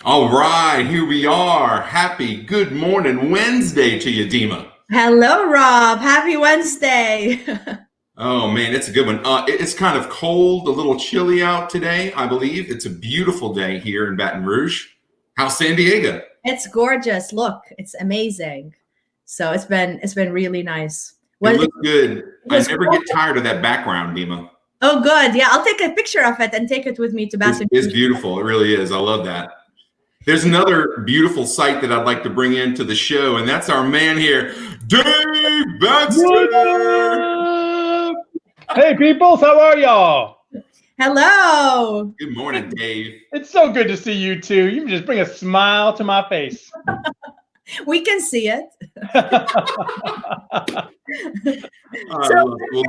All right, here we are. Happy good morning Wednesday to you, Dima. Hello, Rob. Happy Wednesday. Oh man, it's a good one. It's kind of cold, a little chilly out today, I believe. It's a beautiful day here in Baton Rouge. How's San Diego? It's gorgeous. Look, it's amazing. So it's been really nice. It Well, looks good. it I was never get tired of that background, Dima. oh good. Yeah, I'll take a picture of it and take it with me to It's, Baton it's Rouge. beautiful. It really is. I love that. There's another beautiful sight that I'd like to bring into the show, and that's our man here, Dave Baxter. Hey, peoples, how are y'all? Hello. Good morning, Dave. It's so good to see you too. You just bring a smile to my face. We can see it. Well,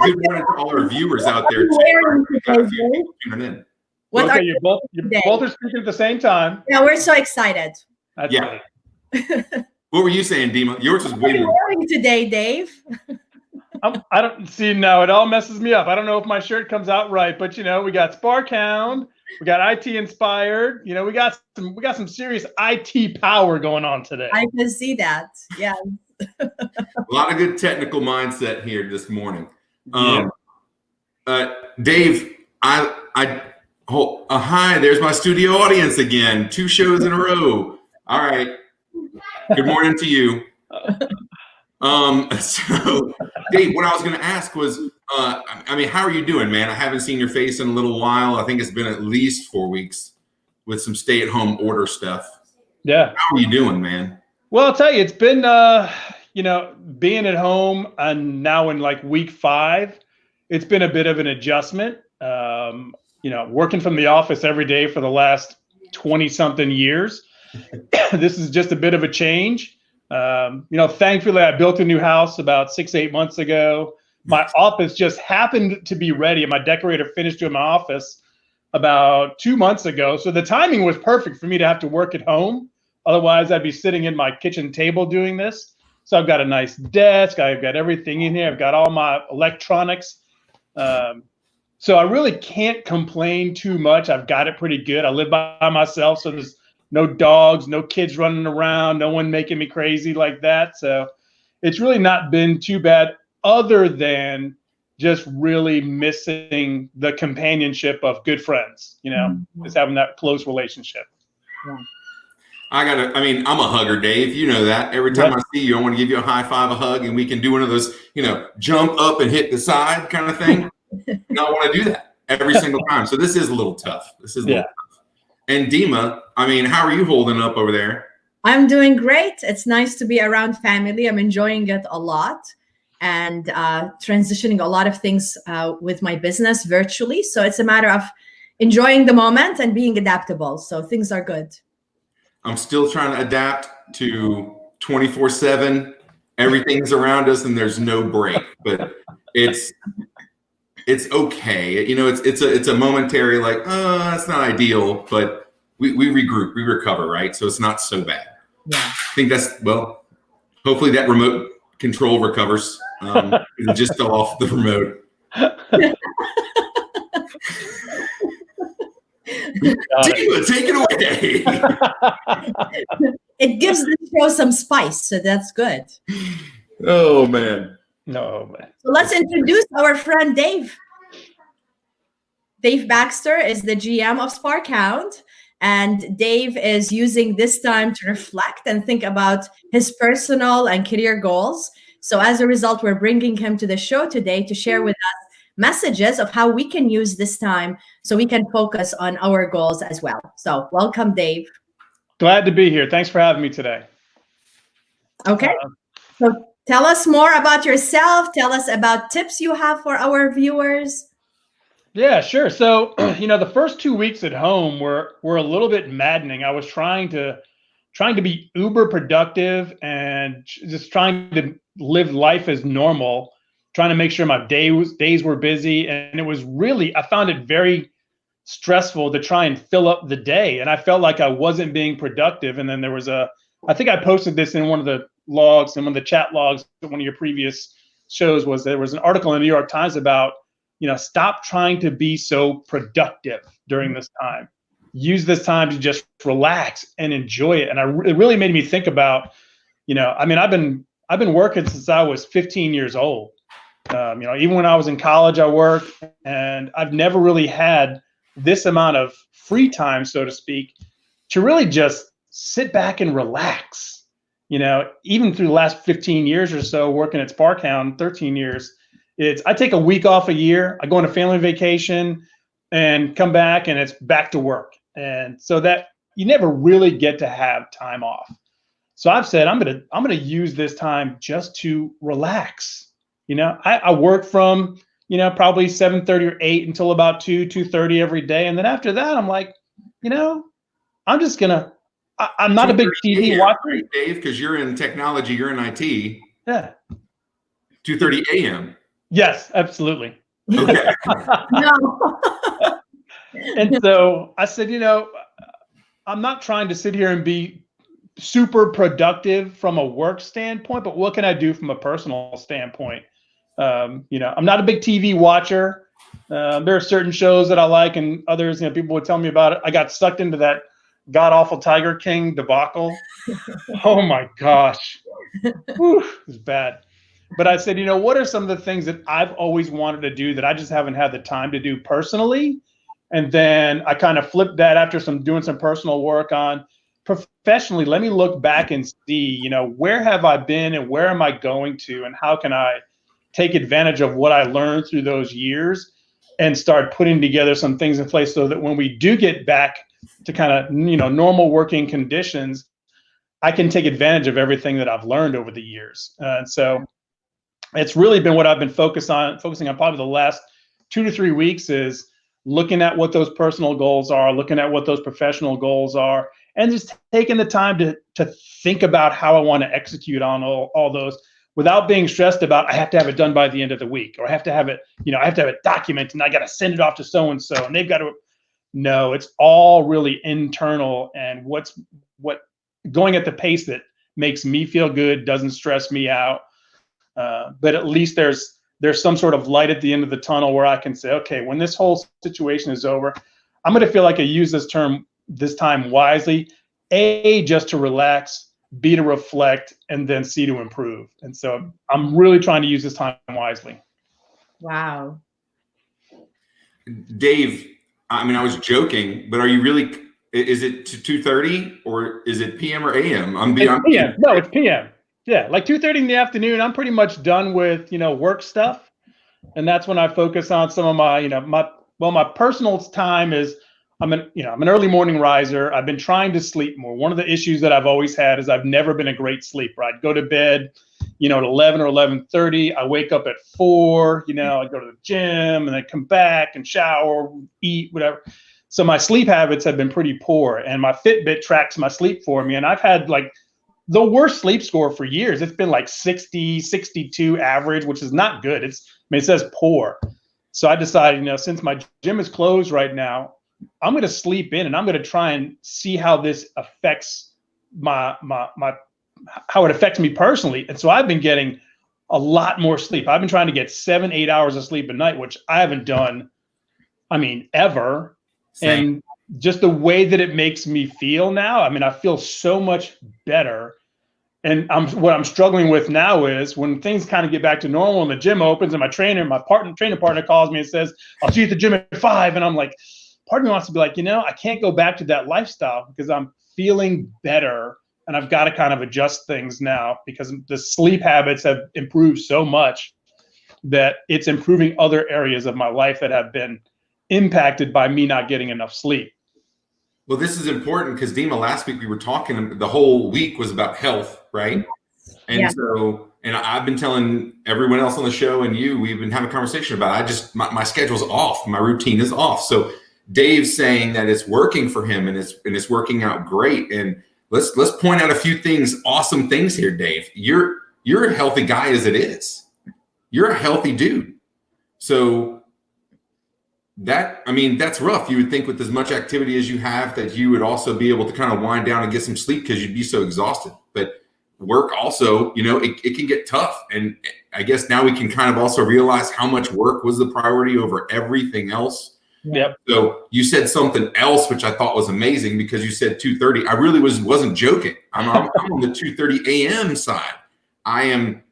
good morning to all our viewers out there too. Wearing We've got a today, few Dave? people tuning in. What okay, are you you both today? are speaking at the same time. Yeah, we're so excited. That's Yeah. right. What were you saying, Dima? Yours was What are way you more. wearing today, Dave? I don't see now. It all messes me up. I don't know if my shirt comes out right, but we got Sparkhound, we got IT inspired. We got some serious IT power going on today. I can see that. Yeah. A lot of good technical mindset here this morning. Dave, hi, there's my studio audience again. 2 shows in a row. All right. Good morning to you. So Dave, what I was going to ask was, how are you doing, man? I haven't seen your face in a little while. I think it's been at least 4 weeks with some stay-at-home order stuff. Yeah. How are you doing, man? Well, I'll tell you, it's been, being at home and now in like week 5, it's been a bit of an adjustment. Working from the office every day for the last 20 something years. This is just a bit of a change. Thankfully I built a new house about 6-8 months ago. My office just happened to be ready. My decorator finished doing my office about 2 months ago. So the timing was perfect for me to have to work at home. Otherwise I'd be sitting in my kitchen table doing this. So I've got a nice desk. I've got everything in here. I've got all my electronics. So I really can't complain too much. I've got it pretty good. I live by myself, so there's no dogs, no kids running around, no one making me crazy like that. So it's really not been too bad, other than just really missing the companionship of good friends, just having that close relationship. Yeah. I'm a hugger, Dave. You know that. Every time I see you, I want to give you a high five, a hug, and we can do one of those, jump up and hit the side kind of thing. I want to do that every single time. So this is a little tough. Tough. And Dima, how are you holding up over there? I'm doing great. It's nice to be around family. I'm enjoying it a lot and transitioning a lot of things with my business virtually. So it's a matter of enjoying the moment and being adaptable. So things are good. I'm still trying to adapt to 24/7. Everything's around us and there's no break, but it's okay. It's a momentary that's not ideal, but we regroup, we recover, right? So it's not so bad. Yeah. I think hopefully that remote control recovers. It just fell off the remote. Dima, take it away. It gives the show some spice, so that's good. Oh man. No, man. So let's introduce our friend Dave. Dave Baxter is the GM of Sparkhound, and Dave is using this time to reflect and think about his personal and career goals. So as a result, we're bringing him to the show today to share with us messages of how we can use this time so we can focus on our goals as well. So welcome, Dave. Glad to be here. Thanks for having me today. Okay. So tell us more about yourself. Tell us about tips you have for our viewers. Yeah, sure. So, the first 2 weeks at home were a little bit maddening. I was trying to be uber productive and just trying to live life as normal, trying to make sure my days were busy. And it was really, I found it very stressful to try and fill up the day. And I felt like I wasn't being productive. And then there was I think I posted this in one of the logs, and one of the chat logs at one of your previous shows, was there was an article in the New York Times about, stop trying to be so productive during this time. use this time to just relax and enjoy it. And it really made me think about, I mean, I've been working since I was 15 years old. Even when I was in college, I worked, and I've never really had this amount of free time, so to speak, to really just sit back and relax. Even through the last 15 years or so working at Sparkhound, 13 years, I take a week off a year. I go on a family vacation and come back, and it's back to work. And so that you never really get to have time off. So I've said, I'm gonna use this time just to relax. I work from, probably 7:30 or 8 until about 2:30 every day. And then after that, I'm like, I'm just gonna, I'm not a big TV watcher. Right, Dave, because you're in technology, you're in IT. Yeah. 2:30 a.m. Yes, absolutely. Okay. No. And so I said, I'm not trying to sit here and be super productive from a work standpoint, but what can I do from a personal standpoint? I'm not a big TV watcher. There are certain shows that I like, and others, people would tell me about it. I got sucked into that god awful Tiger King debacle. Oh my gosh. Whew, it was bad. But I said, what are some of the things that I've always wanted to do that I just haven't had the time to do personally? And then I kind of flipped that after doing some personal work on professionally. Let me look back and see, where have I been and where am I going to, and how can I take advantage of what I learned through those years and start putting together some things in place so that when we do get back to kind of, normal working conditions, I can take advantage of everything that I've learned over the years. And so it's really been what I've been focusing on probably the last 2 to 3 weeks, is looking at what those personal goals are, looking at what those professional goals are, and just taking the time to think about how I want to execute on all those without being stressed about, I have to have it done by the end of the week, or I have to have it, I have to have it documented, and I got to send it off to so-and-so, and they've got to. No, it's all really internal, and what going at the pace that makes me feel good, doesn't stress me out. But at least there's some sort of light at the end of the tunnel where I can say, okay, when this whole situation is over, I'm going to feel like I use this time wisely, A, just to relax, B, to reflect, and then C, to improve. And so I'm really trying to use this time wisely. Wow. Dave, I mean, I was joking, but are you really, is it 2:30 or is it PM or AM? It's PM. No, it's PM. Yeah, like 2:30 in the afternoon, I'm pretty much done with, work stuff. And that's when I focus on some of my, my personal time is I'm an early morning riser. I've been trying to sleep more. One of the issues that I've always had is I've never been a great sleeper. I'd go to bed, at 11 or 11:30. I wake up at 4, I go to the gym and then come back and shower, eat, whatever. So my sleep habits have been pretty poor, and my Fitbit tracks my sleep for me. And I've had like the worst sleep score for years. It's been like 60, 62 average, which is not good. It says poor. So I decided, since my gym is closed right now, I'm going to sleep in, and I'm going to try and see how this affects how it affects me personally. And so I've been getting a lot more sleep. I've been trying to get 7-8 hours of sleep a night, which I haven't done, ever. Same. And just the way that it makes me feel now, I feel so much better. And what I'm struggling with now is when things kind of get back to normal and the gym opens and my training partner calls me and says, I'll see you at the gym at 5. And I'm like, part of me wants to be like, I can't go back to that lifestyle because I'm feeling better, and I've got to kind of adjust things now because the sleep habits have improved so much that it's improving other areas of my life that have been impacted by me not getting enough sleep. Well, this is important because Dima, last week we were talking, the whole week was about health, right? And yeah. So, and I've been telling everyone else on the show and we've been having a conversation about it. My schedule's off. My routine is off. So Dave's saying that it's working for him and it's working out great. And let's point out a few awesome things here, Dave. You're a healthy guy as it is. You're a healthy dude. So that's rough. You would think with as much activity as you have that you would also be able to kind of wind down and get some sleep because you'd be so exhausted. But work also, it can get tough. And I guess now we can kind of also realize how much work was the priority over everything else. Yep. So you said something else, which I thought was amazing, because you said 2:30. I really wasn't joking. I'm on the 2:30 a.m. side. I'm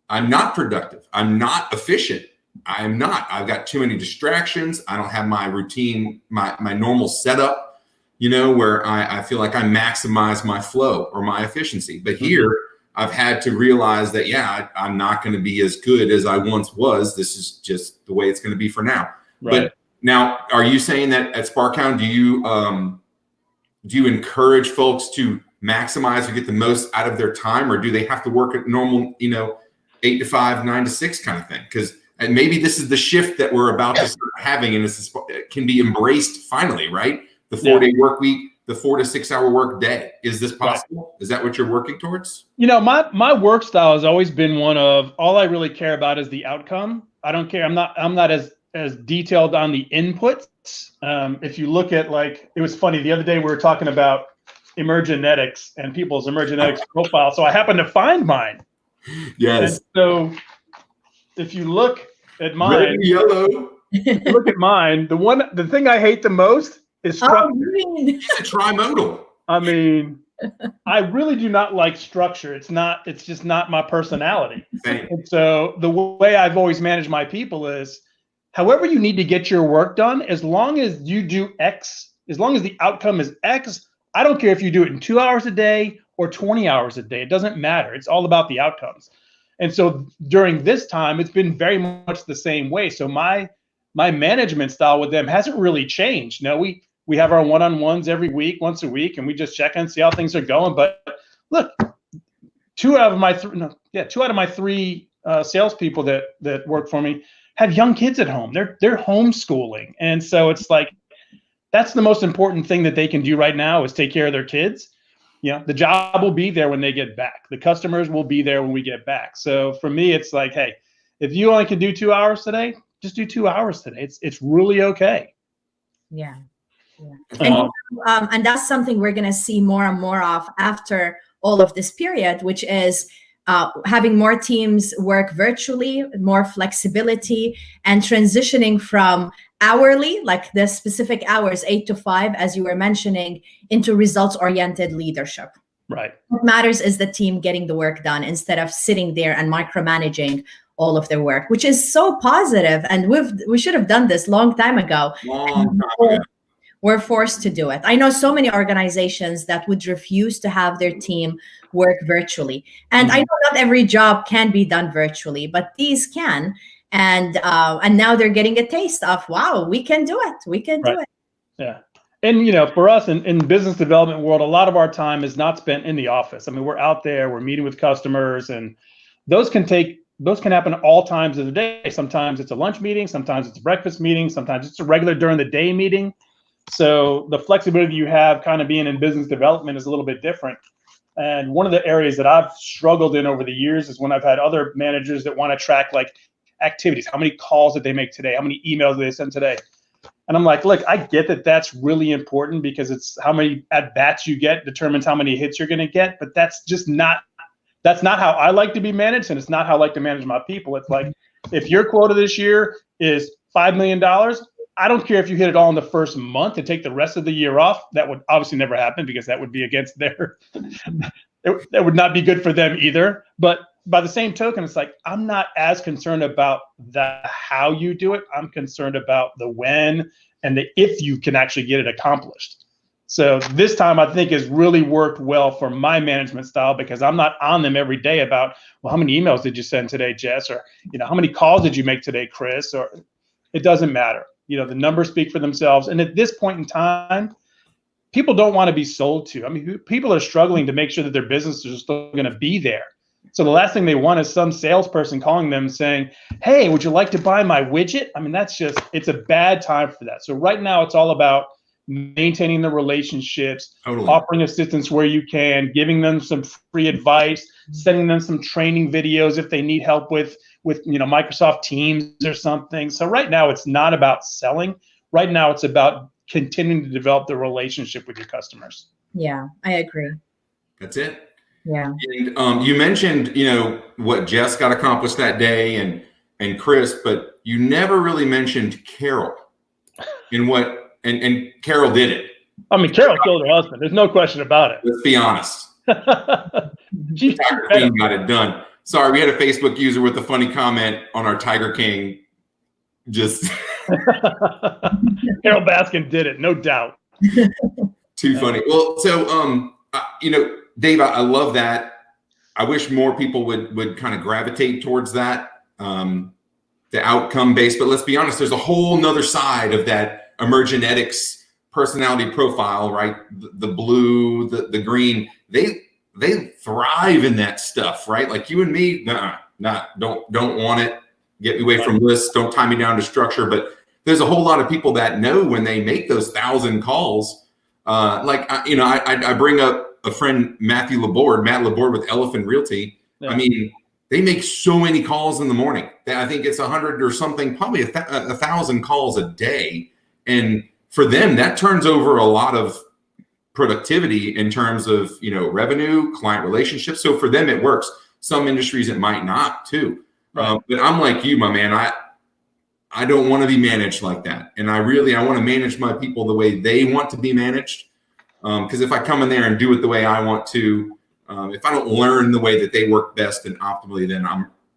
not productive. I'm not efficient. I'm not. I've got too many distractions. I don't have my routine, my normal setup, where I feel like I maximize my flow or my efficiency. But here I've had to realize that, I'm not going to be as good as I once was. This is just the way it's going to be for now. Right. But now, are you saying that at Sparkhound, do you encourage folks to maximize or get the most out of their time, or do they have to work at normal, 8 to 5, 9 to 6 kind of thing? Because maybe this is the shift that we're about to start having, and it can be embraced finally, right? The 4-day work week, the 4 to 6 hour work day. Is this possible? Right. Is that what you're working towards? My work style has always been one of, all I really care about is the outcome. I don't care. I'm not as detailed on the inputs. If you look at, it was funny, the other day we were talking about emergenetics and people's emergenetics profile. So I happened to find mine. Yes. And so if you look at mine, red and yellow. Look at mine. The thing I hate the most is structure. He's a trimodal. I mean, I really do not like structure. It's just not my personality. Same. And so the way I've always managed my people is, however you need to get your work done, as long as you do X, as long as the outcome is X, I don't care if you do it in 2 hours a day or 20 hours a day. It doesn't matter. It's all about the outcomes. And so during this time, it's been very much the same way. So my management style with them hasn't really changed. No, we have our one-on-ones every week, once a week, and we just check in, see how things are going. But look, two out of my three salespeople that work for me have young kids at home. They're homeschooling, and so it's like, that's the most important thing that they can do right now is take care of their kids. The job will be there when they get back. The customers will be there when we get back. So for me, it's like, hey, if you only can do 2 hours today, just do 2 hours today. It's really okay. Yeah. And that's something we're going to see more and more of after all of this period, which is having more teams work virtually, more flexibility, and transitioning from hourly, like the specific hours, 8 to 5, as you were mentioning, into results-oriented leadership. Right. What matters is the team getting the work done instead of sitting there and micromanaging all of their work, which is so positive. And we should have done this long time ago. We're forced to do it. I know so many organizations that would refuse to have their team work virtually. And I know not every job can be done virtually, but these can. And now they're getting a taste of, wow, we can do it. We can do it. Yeah. And, for us in business development world, a lot of our time is not spent in the office. I mean, we're out there, we're meeting with customers, and those can happen at all times of the day. Sometimes it's a lunch meeting, sometimes it's a breakfast meeting, sometimes it's a regular during the day meeting. So the flexibility you have kind of being in business development is a little bit different. And one of the areas that I've struggled in over the years is when I've had other managers that want to track activities. How many calls did they make today? How many emails did they send today? And I'm like, look, I get that that's really important because it's how many at-bats you get determines how many hits you're going to get. But that's not how I like to be managed, and it's not how I like to manage my people. It's like, if your quota this year is $5 million, I don't care if you hit it all in the first month and take the rest of the year off. That would obviously never happen because that would be against that would not be good for them either. But by the same token, it's like, I'm not as concerned about the how you do it. I'm concerned about the when and the if you can actually get it accomplished. So this time I think has really worked well for my management style because I'm not on them every day about, well, how many emails did you send today, Jess? Or, how many calls did you make today, Chris? Or it doesn't matter. The numbers speak for themselves. And at this point in time, people don't want to be sold to. I mean, people are struggling to make sure that their business is still going to be there. So the last thing they want is some salesperson calling them saying, hey, would you like to buy my widget? I mean, it's a bad time for that. So right now it's all about maintaining the relationships, offering assistance where you can, giving them some free advice, sending them some training videos if they need help with Microsoft Teams or something. So right now it's not about selling. Right now it's about continuing to develop the relationship with your customers. Yeah, I agree. That's it. Yeah. And you mentioned, what Jess got accomplished that day and Chris, but you never really mentioned Carol. And Carol did it. I mean, Carol killed her husband. There's no question about it. Let's be honest. She Tiger King got it done. Sorry, we had a Facebook user with a funny comment on our Tiger King. Just Carol Baskin did it, no doubt. Too funny. Well, so Dave, I love that. I wish more people would kind of gravitate towards that, the outcome based. But let's be honest, there's a whole nother side of that emergenetics personality profile, right? The blue, the green, they thrive in that stuff, right? Like you and me, don't want it. Get me away from lists. Don't tie me down to structure. But there's a whole lot of people that know when they make those 1,000 calls. I bring up a friend, Matt Laborde with Elephant Realty. Yeah. I mean, they make so many calls in the morning. I think it's 100 or something, probably 1,000 calls a day. And for them, that turns over a lot of productivity in terms of, revenue, client relationships. So for them, it works. Some industries, it might not too. Right. But I'm like you, my man. I don't want to be managed like that. And I want to manage my people the way they want to be managed. Because if I come in there and do it the way I want to, if I don't learn the way that they work best and optimally, then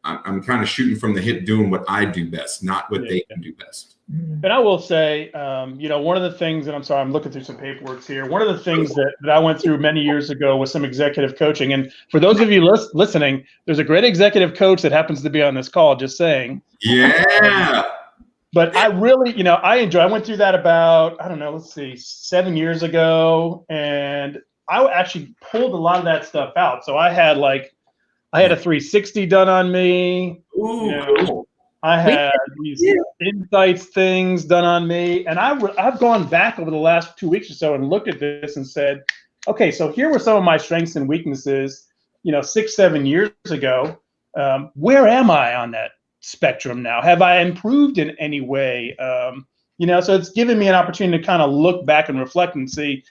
I'm kind of shooting from the hip doing what I do best, not what they can do best. And I will say, one of the things, and I'm looking through some paperwork here. One of the things that I went through many years ago was some executive coaching. And for those of you listening, there's a great executive coach that happens to be on this call, just saying. Yeah. But I really, I went through that about, 7 years ago. And I actually pulled a lot of that stuff out. So I had a 360 done on me. Ooh, cool. I had these insights things done on me. And I've gone back over the last 2 weeks or so and looked at this and said, okay, so here were some of my strengths and weaknesses, 6-7 years ago. Where am I on that spectrum now? Have I improved in any way? So it's given me an opportunity to kind of look back and reflect and see,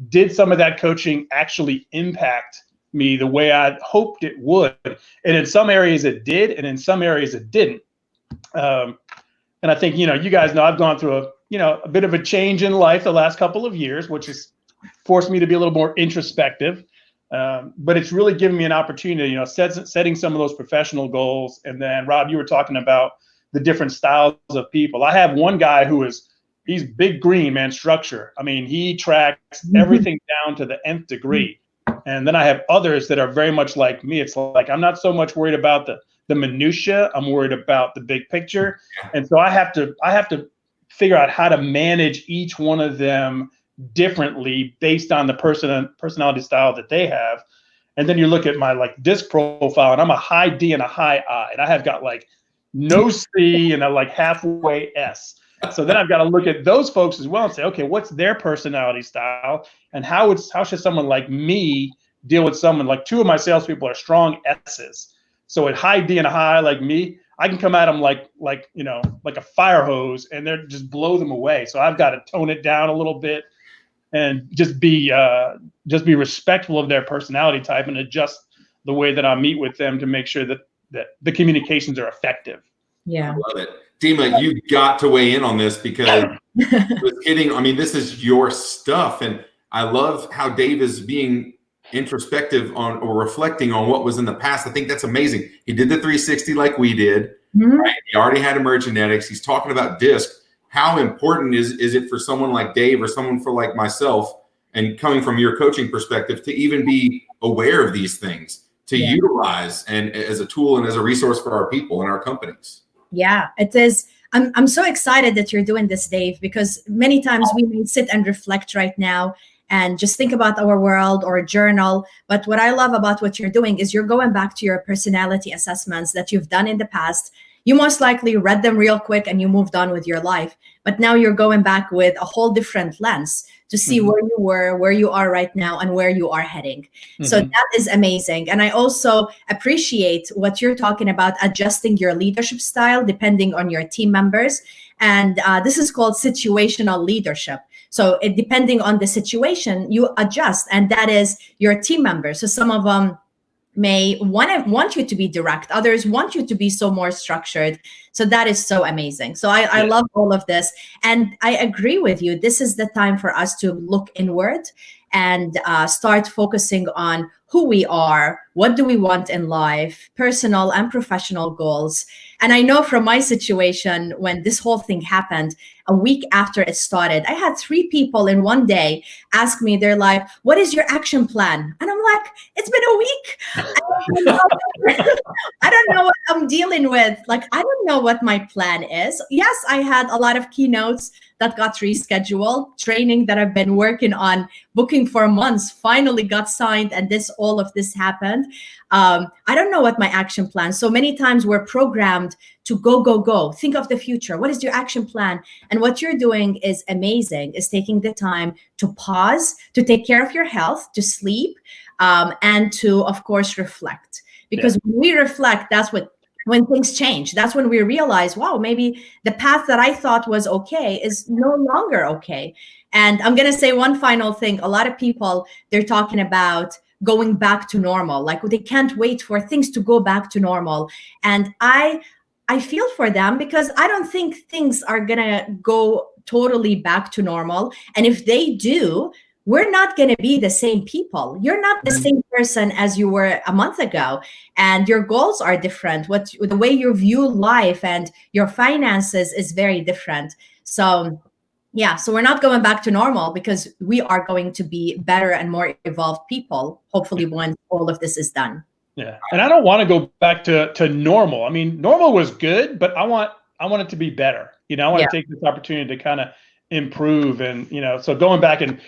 did some of that coaching actually impact me the way I hoped it would? And in some areas it did, and in some areas it didn't. And I think, you guys know I've gone through a bit of a change in life the last couple of years, which has forced me to be a little more introspective. But it's really given me an opportunity, setting some of those professional goals. And then, Rob, you were talking about the different styles of people. I have one guy he's big green, man, structure. I mean, he tracks everything down to the nth degree. And then I have others that are very much like me. It's like, I'm not so much worried about the minutia. I'm worried about the big picture. And so I have to figure out how to manage each one of them differently based on the personality style that they have. And then you look at my disc profile, and I'm a high D and a high I, and I have got no C and a halfway S. So then I've got to look at those folks as well and say, okay, what's their personality style, and how should someone like me deal with someone like two of my salespeople are strong S's. So at high D and a high like me, I can come at them like a fire hose, and they're just blow them away. So I've got to tone it down a little bit and just be respectful of their personality type and adjust the way that I meet with them to make sure that the communications are effective. Yeah. I love it. Dima, you've got to weigh in on this because this is your stuff. And I love how Dave is being introspective on or reflecting on what was in the past. I think that's amazing. He did the 360 like we did. Right? He already had emergenetics. He's talking about DISC. How important is it for someone like Dave or someone for like myself, and coming from your coaching perspective, to even be aware of these things, to utilize and as a tool and as a resource for our people and our companies? Yeah, it is. I'm so excited that you're doing this, Dave, because many times we may sit and reflect right now and just think about our world or journal. But what I love about what you're doing is you're going back to your personality assessments that you've done in the past. You most likely read them real quick and you moved on with your life. But now you're going back with a whole different lens to see where you were, where you are right now, and where you are heading. So that is amazing. And I also appreciate what you're talking about, adjusting your leadership style depending on your team members. And this is called situational leadership. So depending on the situation, you adjust, and that is your team members. So some of them may want you to be direct. Others want you to be so more structured. So that is so amazing. So I love all of this. And I agree with you. This is the time for us to look inward and start focusing on who we are, what do we want in life, personal and professional goals. And I know from my situation, when this whole thing happened, a week after it started, I had 3 people in one day ask me, they're like, what is your action plan? And I'm like, it's been a week. I don't know what I'm dealing with. Like, I don't know what my plan is. Yes, I had a lot of keynotes that got rescheduled, training that I've been working on, booking for months, finally got signed, and all of this happened. I don't know what my action plan. So many times we're programmed to go, go, go. Think of the future. What is your action plan? And what you're doing is amazing, is taking the time to pause, to take care of your health, to sleep, and to, of course, reflect. Because when we reflect, when things change, that's when we realize, wow, maybe the path that I thought was okay is no longer okay. And I'm going to say one final thing. A lot of people, they're talking about going back to normal. Like, they can't wait for things to go back to normal. And I feel for them, because I don't think things are going to go totally back to normal. And if they do, we're not going to be the same people. You're not the same person as you were a month ago. And your goals are different. The way you view life and your finances is very different. So yeah, so we're not going back to normal, because we are going to be better and more evolved people, hopefully, when all of this is done. Yeah. And I don't want to go back to normal. I mean, normal was good, but I want it to be better. I want to take this opportunity to kind of improve. And, so going back and,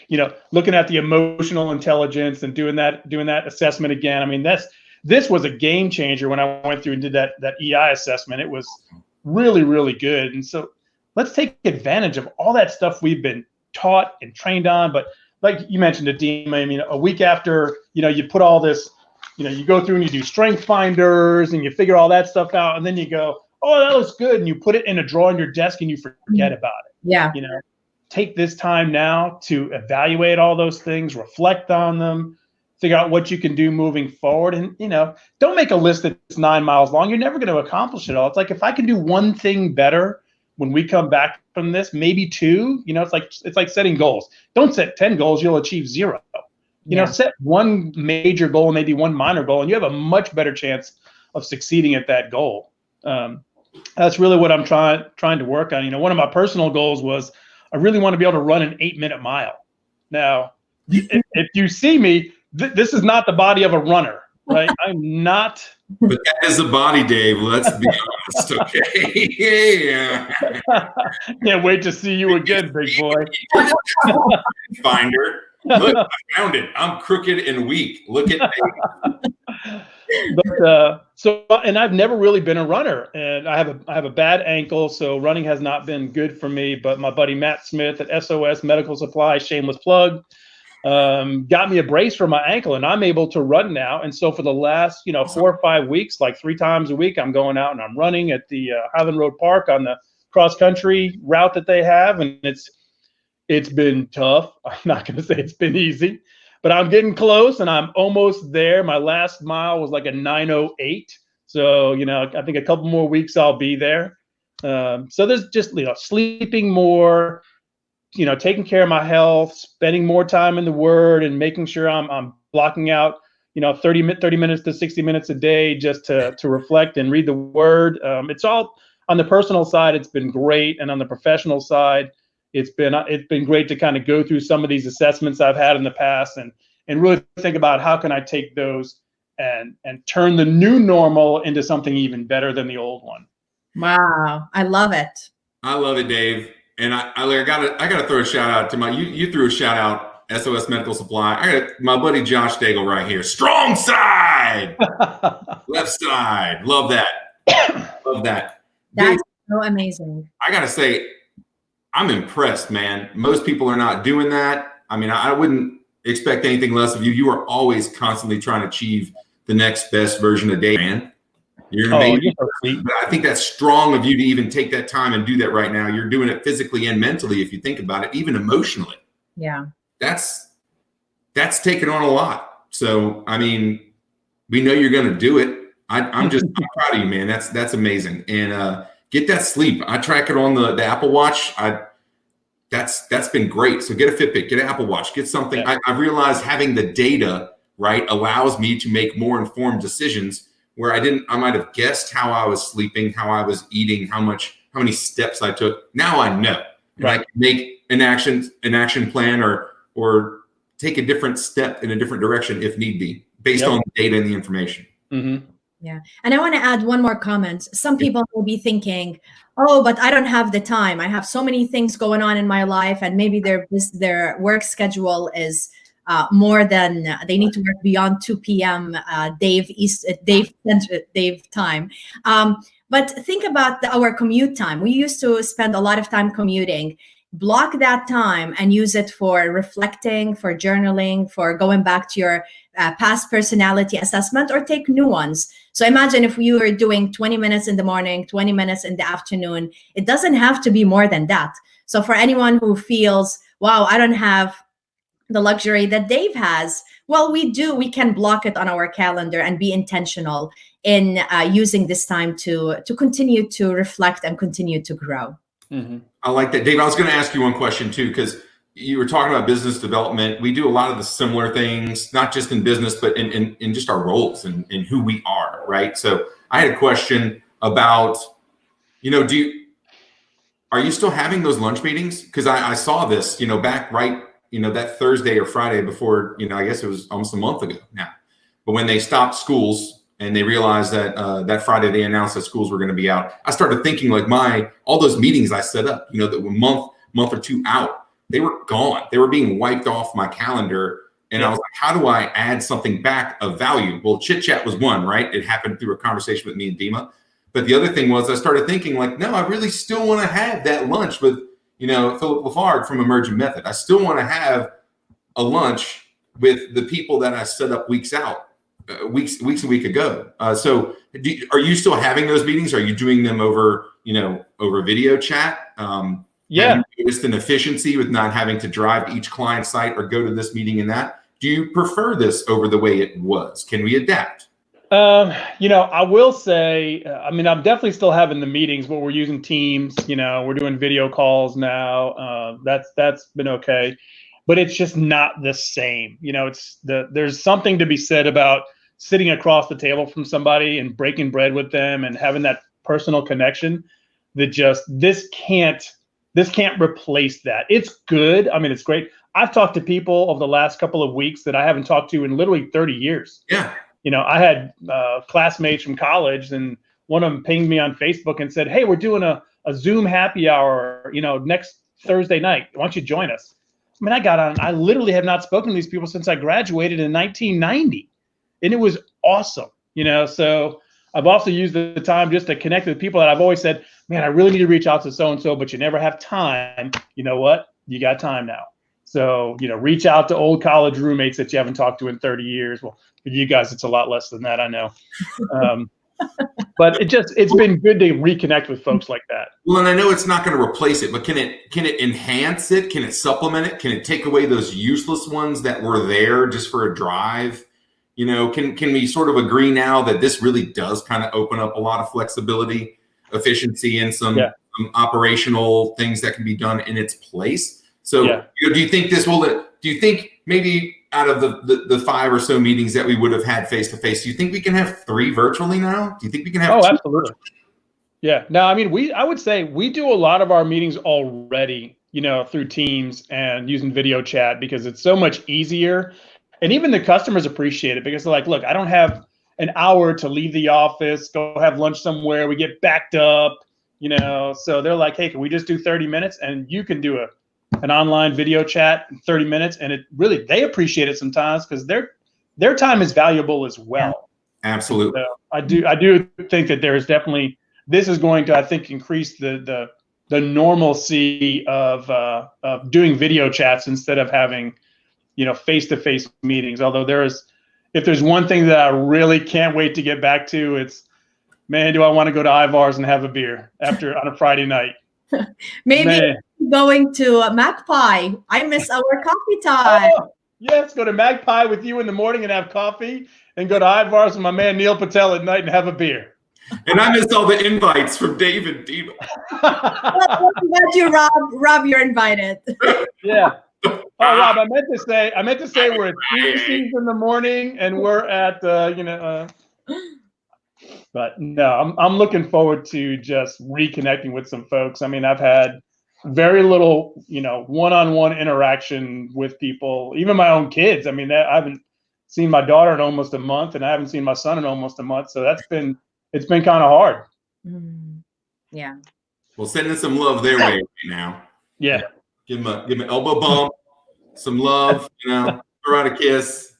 looking at the emotional intelligence and doing that assessment again. I mean, this was a game changer when I went through and did that EI assessment. It was really, really good. And so let's take advantage of all that stuff we've been taught and trained on. But like you mentioned, Dima, I mean, a week after, you put all this, you go through and you do strength finders and you figure all that stuff out. And then you go, oh, that looks good. And you put it in a drawer on your desk and you forget about it. Yeah. Take this time now to evaluate all those things, reflect on them, figure out what you can do moving forward. And, don't make a list that's 9 miles long. You're never going to accomplish it all. It's like, if I can do one thing better when we come back from this, maybe 2, it's like setting goals. Don't set 10 goals. You'll achieve 0. Set one major goal, maybe one minor goal, and you have a much better chance of succeeding at that goal. That's really what I'm trying to work on. One of my personal goals was, I really want to be able to run an 8-minute mile. Now, if you see me, this is not the body of a runner, right? I'm not. But that is a body, Dave. Let's be honest, okay? Yeah. Can't wait to see you again, big boy. Finder. Look, I found it. I'm crooked and weak. Look at me. But and I've never really been a runner, and I have a bad ankle, so running has not been good for me. But my buddy Matt Smith at SOS Medical Supply, shameless plug, got me a brace for my ankle, and I'm able to run now. And so for the last 4 or 5 weeks, like 3 times a week, I'm going out and I'm running at the Highland Road Park on the cross country route that they have, and it's been tough. I'm not going to say it's been easy, but I'm getting close and I'm almost there. My last mile was like a 9:08. So, I think a couple more weeks I'll be there. So there's just, sleeping more, taking care of my health, spending more time in the Word, and making sure I'm blocking out, 30 minutes to 60 minutes a day just to reflect and read the Word. It's all on the personal side. It's been great. And on the professional side, it's been great to kind of go through some of these assessments I've had in the past and really think about how can I take those and turn the new normal into something even better than the old one. Wow. I love it. I love it, Dave. And I gotta throw a shout out to you threw a shout out, SOS Medical Supply. I got my buddy Josh Daigle right here. Strong side, left side. Love that. Love that. That's Dave, so amazing. I gotta say, I'm impressed, man. Most people are not doing that. I mean, I wouldn't expect anything less of you. You are always constantly trying to achieve the next best version of Dave, man. You're amazing. You're so sweet. But I think that's strong of you to even take that time and do that right now. You're doing it physically and mentally, if you think about it, even emotionally. Yeah. That's taken on a lot. So, I mean, We know you're going to do it. I'm proud of you, man. That's amazing. And get that sleep. I track it on the Apple Watch. That's been great. So get a Fitbit, get an Apple Watch, get something. Yeah. I realized having the data, right, allows me to make more informed decisions where I might have guessed how I was sleeping, how I was eating, how many steps I took. Now I know. And I can make an action plan or take a different step in a different direction if need be, based on the data and the information. Mm-hmm. Yeah. And I want to add one more comment. Some people will be thinking, oh, but I don't have the time. I have so many things going on in my life, and maybe their work schedule is more than they need to work beyond 2 p.m. Dave time. But think about our commute time. We used to spend a lot of time commuting. Block that time and use it for reflecting, for journaling, for going back to your past personality assessment, or take new ones. So imagine if we were doing 20 minutes in the morning, 20 minutes in the afternoon. It doesn't have to be more than that. So for anyone who feels, wow, I don't have the luxury that Dave has, well, we do. We can block it on our calendar and be intentional in using this time to continue to reflect and continue to grow. Mm-hmm. I like that. Dave, I was going to ask you one question too, because you were talking about business development. We do a lot of the similar things, not just in business, but in just our roles and who we are, right? So I had a question about, are you still having those lunch meetings? Because I saw this, back that Thursday or Friday before, I guess it was almost a month ago now. But when they stopped schools and they realized that that Friday they announced that schools were going to be out, I started thinking like all those meetings I set up, that were month or two out, they were gone. They were being wiped off my calendar. And I was like, how do I add something back of value? Well, Chit Chat was one, right? It happened through a conversation with me and Dima. But the other thing was I started thinking like, no, I really still want to have that lunch with, Philip Lafargue from Emergent Method. I still want to have a lunch with the people that I set up weeks a week ago. So are you still having those meetings? Are you doing them over video chat? Yeah. Have you noticed an efficiency with not having to drive to each client site or go to this meeting and that? Do you prefer this over the way it was? Can we adapt? I will say, I'm definitely still having the meetings, but we're using Teams. We're doing video calls now. That's been okay, but it's just not the same. There's something to be said about sitting across the table from somebody and breaking bread with them and having that personal connection that this can't replace that. It's good. It's great. I've talked to people over the last couple of weeks that I haven't talked to in literally 30 years. Yeah. I had classmates from college, and one of them pinged me on Facebook and said, hey, we're doing a Zoom happy hour, next Thursday night. Why don't you join us? I got on. I literally have not spoken to these people since I graduated in 1990. And it was awesome, So I've also used the time just to connect with people that I've always said, man, I really need to reach out to so-and-so, but you never have time. You know what? You got time now. So, reach out to old college roommates that you haven't talked to in 30 years. Well, for you guys, it's a lot less than that, I know. But it's been good to reconnect with folks like that. Well, and I know it's not going to replace it, but can it enhance it? Can it supplement it? Can it take away those useless ones that were there just for a drive? Can we sort of agree now that this really does kind of open up a lot of flexibility, efficiency, and some operational things that can be done in its place? So, do you think do you think maybe out of the 5 or so meetings that we would have had face to face, do you think we can have 3 virtually now? Do you think we can have? Oh, 2 absolutely. virtually? Yeah. No, I would say we do a lot of our meetings already, through Teams and using video chat because it's so much easier. And even the customers appreciate it because they're like, look, I don't have an hour to leave the office, go have lunch somewhere. We get backed up, so they're like, hey, can we just do 30 minutes? And you can do an online video chat in 30 minutes. And they appreciate it sometimes because their time is valuable as well. Absolutely. So I do think that there is definitely, this is going to, I think, increase the normalcy of doing video chats instead of having, face-to-face meetings. Although if there's one thing that I really can't wait to get back to, it's, man, do I want to go to Ivar's and have a beer on a Friday night? Maybe going to Magpie. I miss our coffee time. Yes, go to Magpie with you in the morning and have coffee, and go to Ivar's with my man Neil Patel at night and have a beer. And I missed all the invites from Dave and Dima. Well, glad you, Rob, you're invited. Yeah. Oh, Rob, I meant to say we're at CC's in the morning, and we're at but no, I'm looking forward to just reconnecting with some folks. I mean, I've had very little, one-on-one interaction with people, even my own kids. I mean, I haven't seen my daughter in almost a month, and I haven't seen my son in almost a month. So it's been kind of hard. Yeah. Well, sending some love their way right now. Yeah. Give them an elbow bump, some love, throw out a kiss.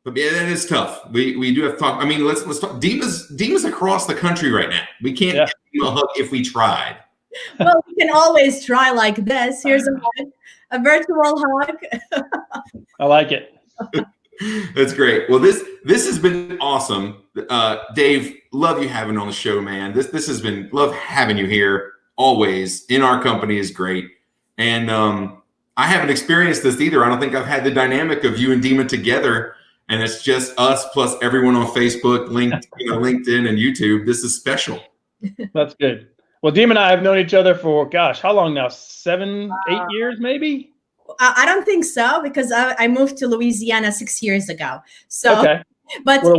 But yeah, that is tough. We do have to talk. I mean, let's talk. Dima's across the country right now. We can't give him a hug if we tried. Well, we can always try like this. Here's a virtual hug. I like it. That's great. Well, this has been awesome. Dave, love you having on the show, man. This has been, love having you here always. In our company is great. And I haven't experienced this either. I don't think I've had the dynamic of you and Dima together, and it's just us plus everyone on Facebook, LinkedIn and YouTube. This is special. That's good. Well, Dima and I have known each other for, gosh, how long now? 7, 8 years, maybe? I don't think so, because I moved to Louisiana 6 years ago. So, okay. But we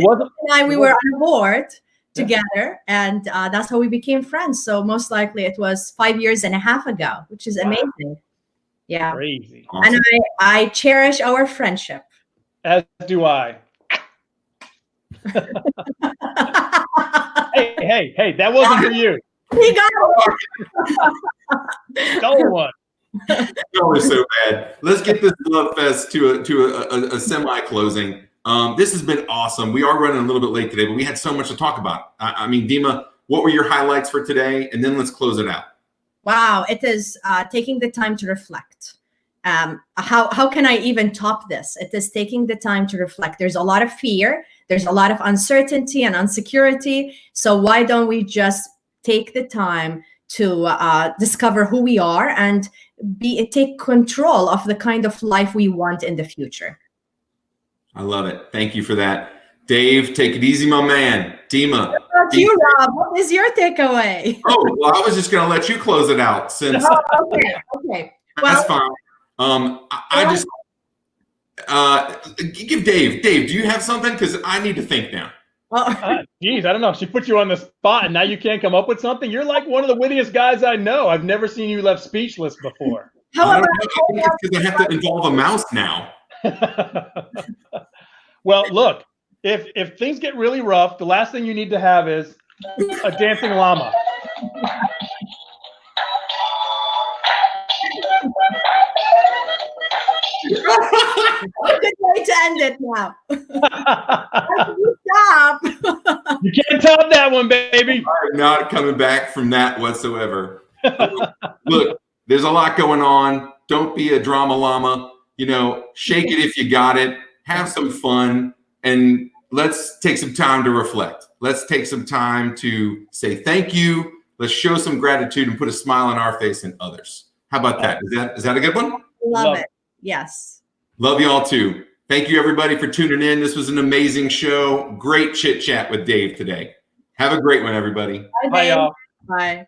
were on board together, and that's how we became friends. So most likely it was 5 years and a half ago, which is amazing. Yeah. Crazy. Awesome. And I cherish our friendship. As do I. Hey, that wasn't for you. He got it. Stole one. Y'all are so bad. Let's get this love fest to a semi-closing. This has been awesome. We are running a little bit late today, but we had so much to talk about. I mean, Dima, what were your highlights for today? And then let's close it out. Wow, it is taking the time to reflect. How can I even top this? It is taking the time to reflect. There's a lot of fear. There's a lot of uncertainty and insecurity. So why don't we just take the time to discover who we are and take control of the kind of life we want in the future? I love it. Thank you for that. Dave, take it easy, my man. Dima. What about you, Rob? What is your takeaway? Oh, well, I was just going to let you close it out since. Okay. That's fine. I just give Dave. Dave, do you have something? Because I need to think now. Geez, I don't know. She put you on the spot, and now you can't come up with something. You're like one of the wittiest guys I know. I've never seen you left speechless before. I think it's because I have to involve a mouse now. Well, look, if things get really rough, the last thing you need to have is a dancing llama. A good way to end it now. Stop. You can't top that one, baby. I'm not coming back from that whatsoever. Look, there's a lot going on. Don't be a drama llama. Shake it if you got it. Have some fun. And let's take some time to reflect. Let's take some time to say thank you. Let's show some gratitude and put a smile on our face and others. How about that? Is that a good one? Love it. Yes. Love y'all too. Thank you everybody for tuning in. This was an amazing show. Great chit chat with Dave today. Have a great one, everybody. Bye, Bye, y'all. Bye.